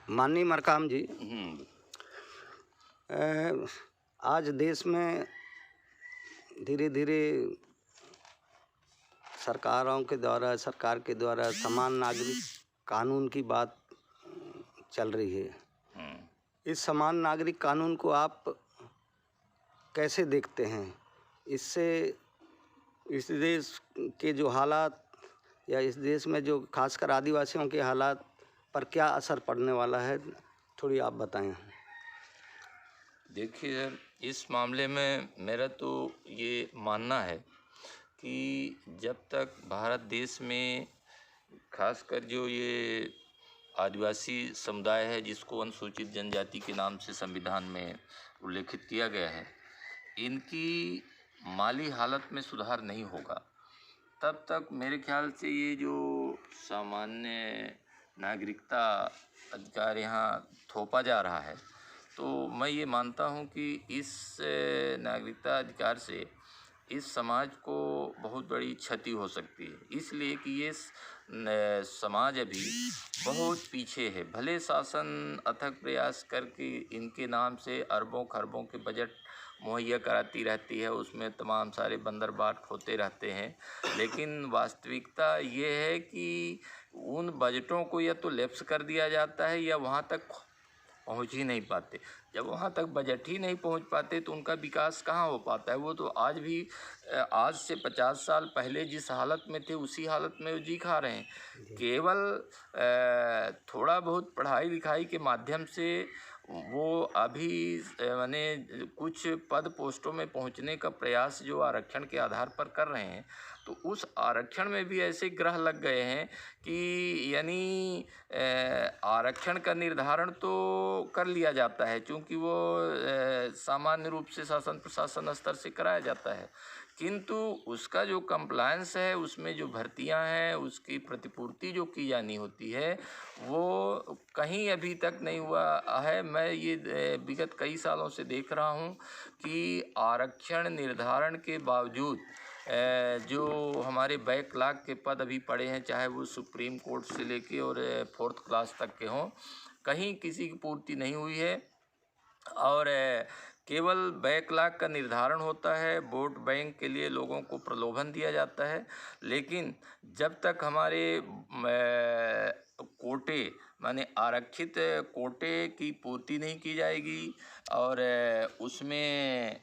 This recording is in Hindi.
माननीय मरकाम जी, हम्म। आज देश में धीरे धीरे सरकार के द्वारा समान नागरिक कानून की बात चल रही है। इस समान नागरिक कानून को आप कैसे देखते हैं? इससे इस देश के जो हालात या इस देश में जो खासकर आदिवासियों के हालात पर क्या असर पड़ने वाला है, थोड़ी आप बताएं। देखिए, इस मामले में मेरा तो ये मानना है कि जब तक भारत देश में खासकर जो ये आदिवासी समुदाय है, जिसको अनुसूचित जनजाति के नाम से संविधान में उल्लेखित किया गया है, इनकी माली हालत में सुधार नहीं होगा, तब तक मेरे ख्याल से ये जो सामान्य नागरिकता अधिकार यहाँ थोपा जा रहा है, तो मैं ये मानता हूँ कि इस नागरिकता अधिकार से इस समाज को बहुत बड़ी क्षति हो सकती है। इसलिए कि ये समाज अभी बहुत पीछे है। भले शासन अथक प्रयास करके इनके नाम से अरबों खरबों के बजट मुहैया कराती रहती है, उसमें तमाम सारे बंदरबाट होते रहते हैं, लेकिन वास्तविकता ये है कि उन बजटों को या तो लैप्स कर दिया जाता है या वहाँ तक पहुँच ही नहीं पाते। जब वहाँ तक बजट ही नहीं पहुँच पाते तो उनका विकास कहाँ हो पाता है? वो तो आज भी आज से 50 साल पहले जिस हालत में थे उसी हालत में जी खा रहे हैं। केवल थोड़ा बहुत पढ़ाई लिखाई के माध्यम से वो अभी माने कुछ पद पोस्टों में पहुंचने का प्रयास जो आरक्षण के आधार पर कर रहे हैं, तो उस आरक्षण में भी ऐसे ग्रह लग गए हैं कि यानी आरक्षण का निर्धारण तो कर लिया जाता है, क्योंकि वो सामान्य रूप से शासन प्रशासन स्तर से कराया जाता है, किंतु उसका जो कंप्लायंस है, उसमें जो भर्तियां हैं, उसकी प्रतिपूर्ति जो की जानी होती है, वो कहीं अभी तक नहीं हुआ है। मैं ये विगत कई सालों से देख रहा हूँ कि आरक्षण निर्धारण के बावजूद जो हमारे बैकलॉग के पद अभी पड़े हैं, चाहे वो सुप्रीम कोर्ट से लेके और 4th क्लास तक के हों, कहीं किसी की पूर्ति नहीं हुई है। और केवल बैकलॉग का निर्धारण होता है, वोट बैंक के लिए लोगों को प्रलोभन दिया जाता है, लेकिन जब तक हमारे कोटे माने आरक्षित कोटे की पूर्ति नहीं की जाएगी और उसमें